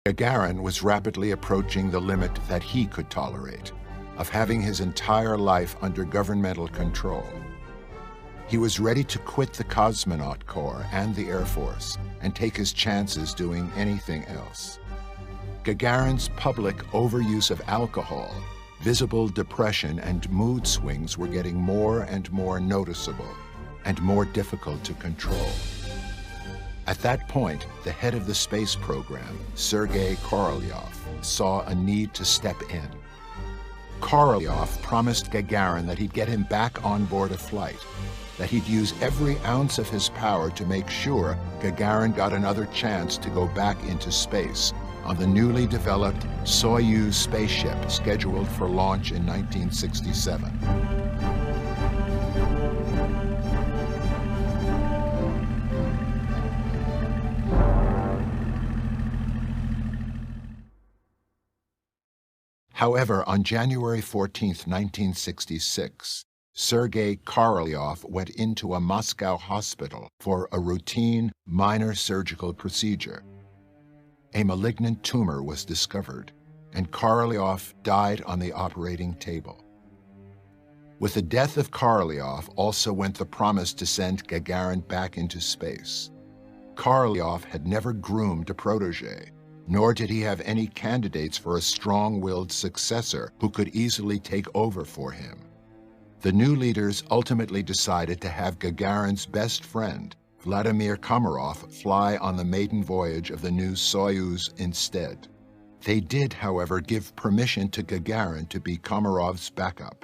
Gagarin was rapidly approaching the limit that he could tolerate, of having his entire life under governmental control. He was ready to quit the cosmonaut corps and the Air Force and take his chances doing anything else. Gagarin's public overuse of alcohol, visible depression, and mood swings were getting more and more noticeable and more difficult to control. At that point, the head of the space program, Sergei Korolyov, saw a need to step in. Korolyov promised Gagarin that he'd get him back on board a flight, that he'd use every ounce of his power to make sure Gagarin got another chance to go back into space on the newly developed Soyuz spaceship scheduled for launch in 1967. However, on January 14, 1966, Sergei Korolyov went into a Moscow hospital for a routine, minor surgical procedure. A malignant tumor was discovered, and Korolyov died on the operating table. With the death of Korolyov also went the promise to send Gagarin back into space. Korolyov had never groomed a protege, nor did he have any candidates for a strong-willed successor who could easily take over for him. The new leaders ultimately decided to have Gagarin's best friend, Vladimir Komarov, fly on the maiden voyage of the new Soyuz instead. They did, however, give permission to Gagarin to be Komarov's backup.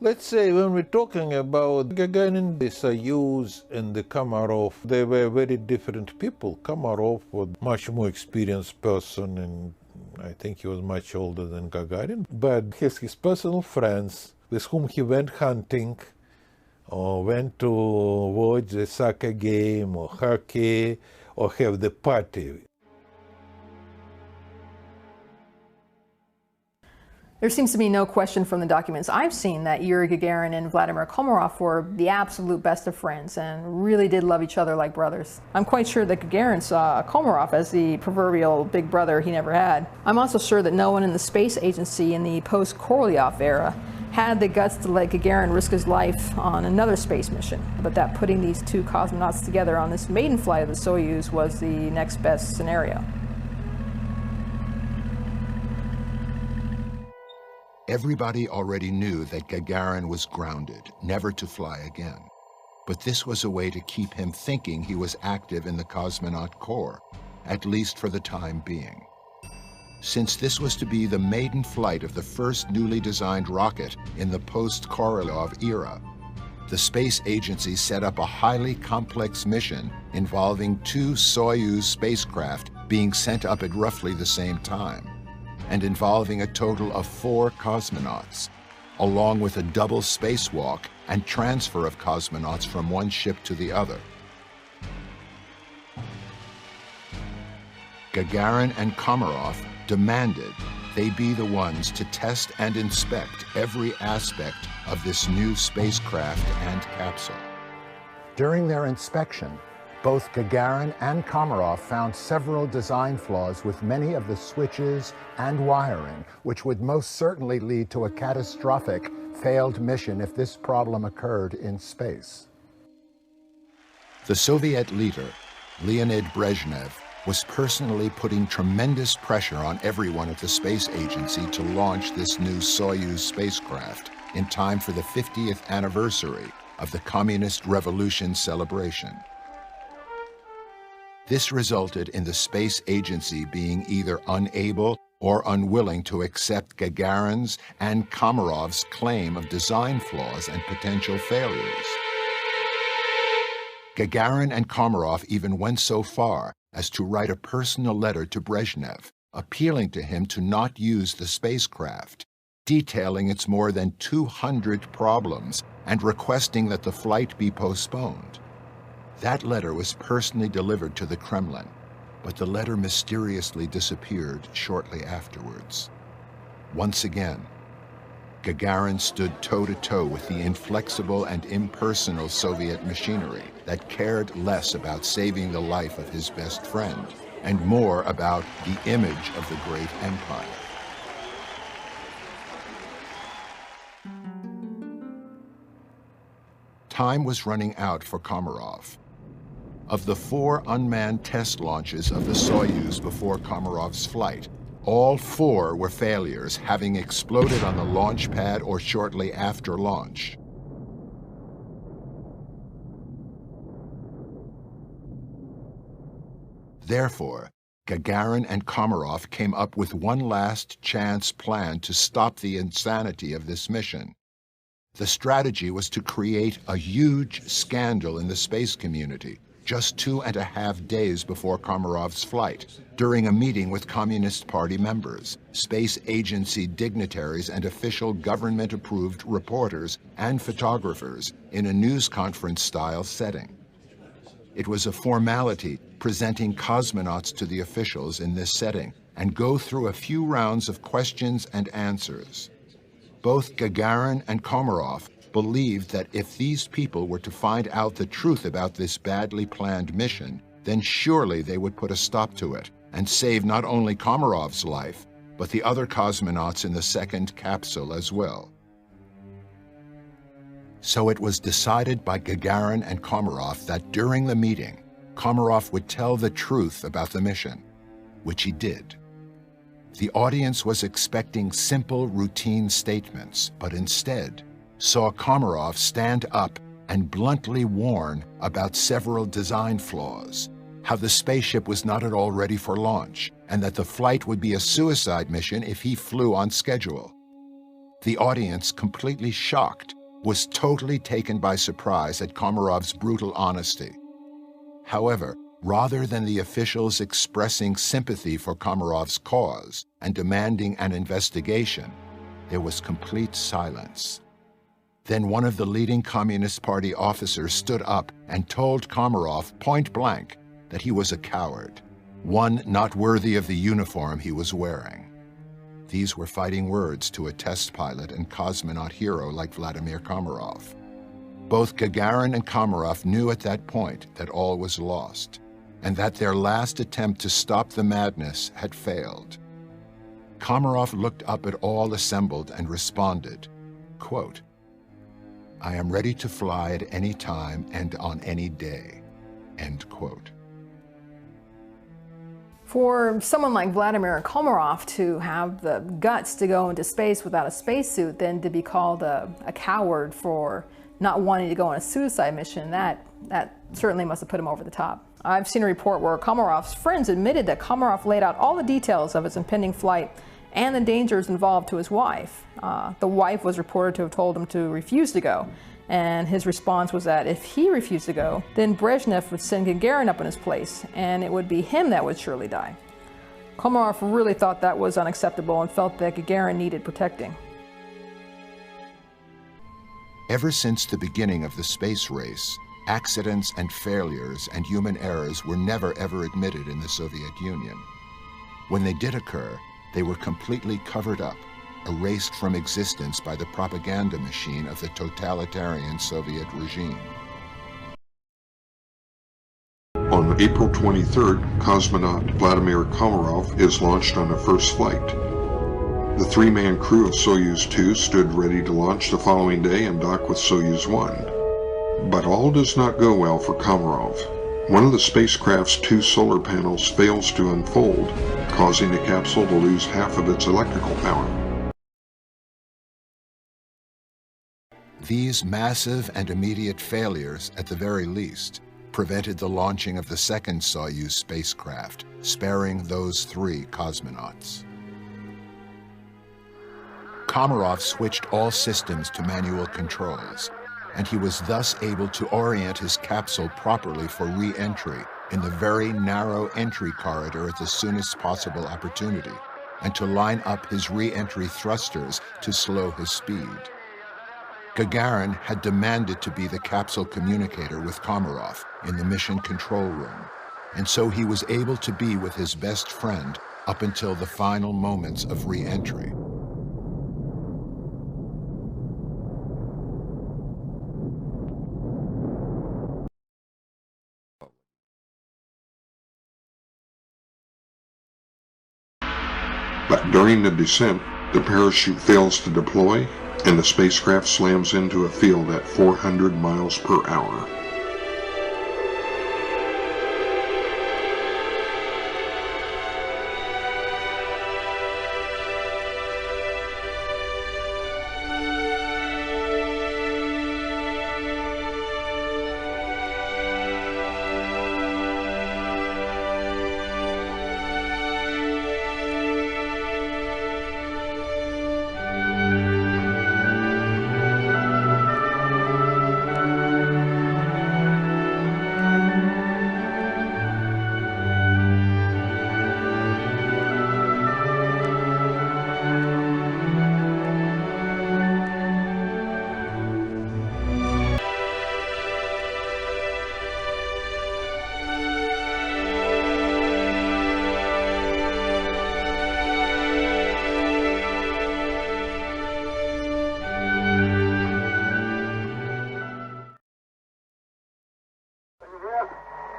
Let's say when we're talking about Gagarin, the Soyuz and the Komarov, they were very different people. Komarov was a much more experienced person, and I think he was much older than Gagarin. But he has his personal friends with whom he went hunting, or went to watch the soccer game, or hockey, or have the party. There seems to be no question from the documents I've seen that Yuri Gagarin and Vladimir Komarov were the absolute best of friends and really did love each other like brothers. I'm quite sure that Gagarin saw Komarov as the proverbial big brother he never had. I'm also sure that no one in the space agency in the post-Korolyov era had the guts to let Gagarin risk his life on another space mission, but that putting these two cosmonauts together on this maiden flight of the Soyuz was the next best scenario. Everybody already knew that Gagarin was grounded, never to fly again. But this was a way to keep him thinking he was active in the cosmonaut corps, at least for the time being. Since this was to be the maiden flight of the first newly designed rocket in the post-Korolyov era, the space agency set up a highly complex mission involving two Soyuz spacecraft being sent up at roughly the same time, and involving a total of 4 cosmonauts, along with a double spacewalk and transfer of cosmonauts from one ship to the other. Gagarin and Komarov demanded they be the ones to test and inspect every aspect of this new spacecraft and capsule. During their inspection, both Gagarin and Komarov found several design flaws with many of the switches and wiring, which would most certainly lead to a catastrophic failed mission if this problem occurred in space. The Soviet leader, Leonid Brezhnev, was personally putting tremendous pressure on everyone at the space agency to launch this new Soyuz spacecraft in time for the 50th anniversary of the Communist Revolution celebration. This resulted in the space agency being either unable or unwilling to accept Gagarin's and Komarov's claim of design flaws and potential failures. Gagarin and Komarov even went so far as to write a personal letter to Brezhnev, appealing to him to not use the spacecraft, detailing its more than 200 problems and requesting that the flight be postponed. That letter was personally delivered to the Kremlin, but the letter mysteriously disappeared shortly afterwards. Once again, Gagarin stood toe-to-toe with the inflexible and impersonal Soviet machinery that cared less about saving the life of his best friend and more about the image of the great empire. Time was running out for Komarov. Of the 4 unmanned test launches of the Soyuz before Komarov's flight, all 4 were failures, having exploded on the launch pad or shortly after launch. Therefore, Gagarin and Komarov came up with one last chance plan to stop the insanity of this mission. The strategy was to create a huge scandal in the space community just 2.5 days before Komarov's flight, during a meeting with Communist Party members, space agency dignitaries, and official government-approved reporters and photographers in a news conference-style setting. It was a formality presenting cosmonauts to the officials in this setting and go through a few rounds of questions and answers. Both Gagarin and Komarov believed that if these people were to find out the truth about this badly planned mission, then surely they would put a stop to it and save not only Komarov's life, but the other cosmonauts in the second capsule as well. So it was decided by Gagarin and Komarov that during the meeting, Komarov would tell the truth about the mission, which he did. The audience was expecting simple, routine statements, but instead saw Komarov stand up and bluntly warn about several design flaws, how the spaceship was not at all ready for launch, and that the flight would be a suicide mission if he flew on schedule. The audience, completely shocked, was totally taken by surprise at Komarov's brutal honesty. However, rather than the officials expressing sympathy for Komarov's cause and demanding an investigation, there was complete silence. Then one of the leading Communist Party officers stood up and told Komarov point blank that he was a coward, one not worthy of the uniform he was wearing. These were fighting words to a test pilot and cosmonaut hero like Vladimir Komarov. Both Gagarin and Komarov knew at that point that all was lost, and that their last attempt to stop the madness had failed. Komarov looked up at all assembled and responded, quote, "I am ready to fly at any time and on any day," end quote. For someone like Vladimir Komarov to have the guts to go into space without a spacesuit, then to be called a coward for not wanting to go on a suicide mission, that certainly must have put him over the top. I've seen a report where Komarov's friends admitted that Komarov laid out all the details of his impending flight and the dangers involved to his wife. The wife was reported to have told him to refuse to go, and his response was that if he refused to go, then Brezhnev would send Gagarin up in his place, and it would be him that would surely die. Komarov really thought that was unacceptable and felt that Gagarin needed protecting. Ever since the beginning of the space race, accidents and failures and human errors were never ever admitted in the Soviet Union. When they did occur, they were completely covered up, erased from existence by the propaganda machine of the totalitarian Soviet regime. On April 23rd, cosmonaut Vladimir Komarov is launched on a first flight. The 3-man crew of Soyuz 2 stood ready to launch the following day and dock with Soyuz 1. But all does not go well for Komarov. One of the spacecraft's 2 solar panels fails to unfold, causing the capsule to lose half of its electrical power. These massive and immediate failures, at the very least, prevented the launching of the second Soyuz spacecraft, sparing those 3 cosmonauts. Komarov switched all systems to manual controls, and he was thus able to orient his capsule properly for re-entry in the very narrow entry corridor at the soonest possible opportunity, and to line up his re-entry thrusters to slow his speed. Gagarin had demanded to be the capsule communicator with Komarov in the mission control room, and so he was able to be with his best friend up until the final moments of re-entry. But during the descent, the parachute fails to deploy, and the spacecraft slams into a field at 400 miles per hour.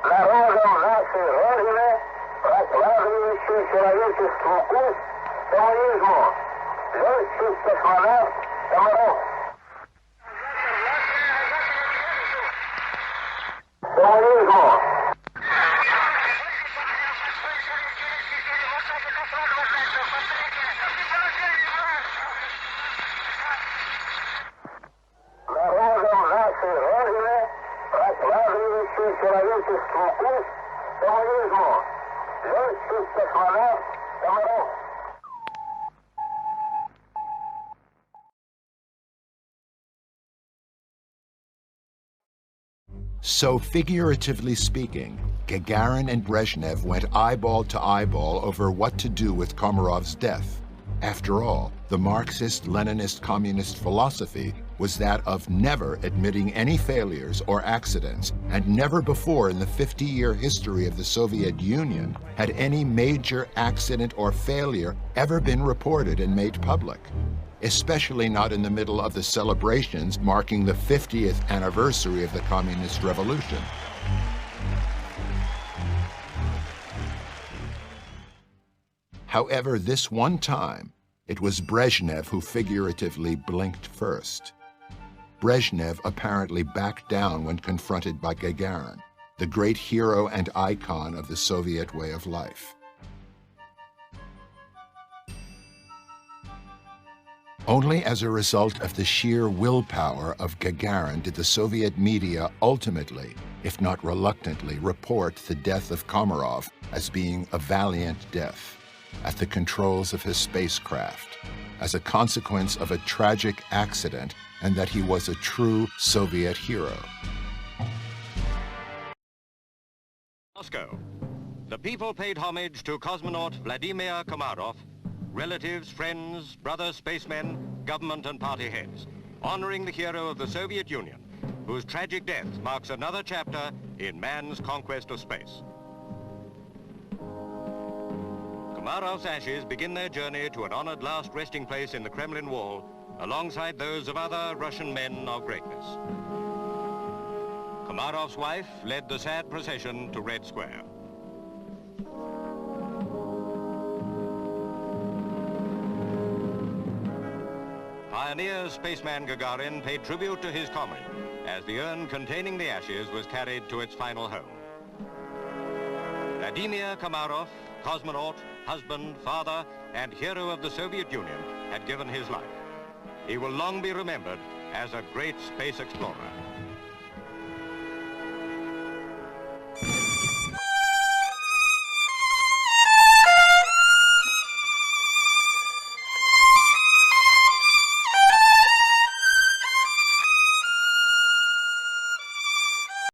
Народом нашей Родины, прокладывающий человечеству путь к коммунизму, летчик-космонавт Комаров. Коммунизму. Народом нашей Родины, прокладывающий человечеству путь к коммунизму, летчик-космонавт Комаров. So, figuratively speaking, Gagarin and Brezhnev went eyeball to eyeball over what to do with Komarov's death. After all, the Marxist-Leninist communist philosophy was that of never admitting any failures or accidents, and never before in the 50-year history of the Soviet Union had any major accident or failure ever been reported and made public, especially not in the middle of the celebrations marking the 50th anniversary of the Communist Revolution. However, this one time, it was Brezhnev who figuratively blinked first. Brezhnev apparently backed down when confronted by Gagarin, the great hero and icon of the Soviet way of life. Only as a result of the sheer willpower of Gagarin did the Soviet media ultimately, if not reluctantly, report the death of Komarov as being a valiant death at the controls of his spacecraft, as a consequence of a tragic accident, and that he was a true Soviet hero. Moscow. The people paid homage to cosmonaut Vladimir Komarov, relatives, friends, brother spacemen, government and party heads, honoring the hero of the Soviet Union, whose tragic death marks another chapter in man's conquest of space. Komarov's ashes begin their journey to an honored last resting place in the Kremlin wall, alongside those of other Russian men of greatness. Komarov's wife led the sad procession to Red Square. Pioneer spaceman Gagarin paid tribute to his comrade as the urn containing the ashes was carried to its final home. Vladimir Komarov, cosmonaut, husband, father, and hero of the Soviet Union, had given his life. He will long be remembered as a great space explorer.